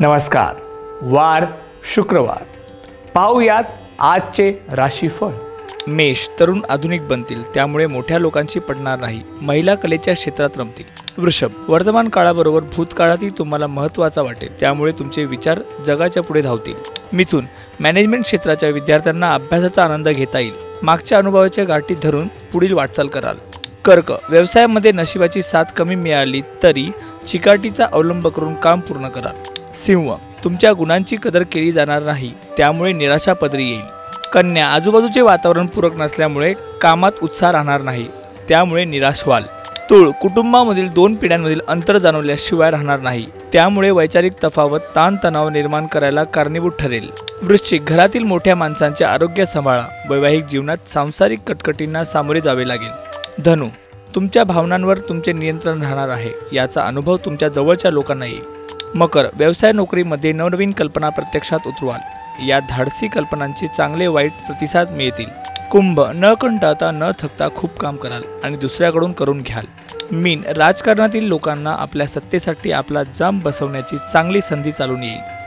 नमस्कार. वार शुक्रवार. पाहूयात आजचे राशीफळ. मेष. तरुण आधुनिक बनतील, त्यामुळे मोठ्या लोकांशी पडणार नाही. महिला कलेच्या क्षेत्रात रमतील. वृषभ. वर्तमान काळाबरोबर भूतकाळातही तुम्हाला महत्त्वाचा वाटेल, त्यामुळे तुमचे विचार जगाच्या पुढे धावतील. मिथुन. मॅनेजमेंट क्षेत्राच्या विद्यार्थ्यांना अभ्यासाचा आनंद घेता येईल. मागच्या अनुभवाच्या गाठी धरून पुढील वाटचाल कराल. कर्क. व्यवसायामध्ये नशिबाची साथ कमी मिळाली तरी चिकाटीचा अवलंब करून काम पूर्ण कराल. सिंह. तुमच्या गुणांची कदर केली जाणार नाही, त्यामुळे निराशा पदरी येईल. कन्या. आजूबाजूचे वातावरण पूरक नसल्यामुळे कामात उत्साह राहणार नाही, त्यामुळे निराश व्हाल. तुळ. कुटुंबामधील 2 पिढ्यांमधील अंतर जाणवल्याशिवाय राहणार नाही, त्यामुळे वैचारिक तफावत ताणतणाव निर्माण करायला कारणीभूत ठरेल. वृश्चिक. घरातील मोठ्या माणसांचे आरोग्य सांभाळा. वैवाहिक जीवनात सांसारिक कटकटींना सामोरे जावे लागेल. धनु. तुमच्या भावनांवर तुमचे नियंत्रण राहणार आहे, याचा अनुभव तुमच्या जवळच्या लोकांना येईल. मकर. व्यवसाय नोकरीमध्ये नवनवीन कल्पना प्रत्यक्षात उतरवाल. या धाडसी कल्पनांचे चांगले वाईट प्रतिसाद मिळतील. कुंभ. न कंटाळता न थकता खूप काम कराल आणि दुसऱ्याकडून करून घ्याल. मीन. राजकारणातील लोकांना आपल्या सत्तेसाठी आपला जाम बसवण्याची चांगली संधी चालून येईल.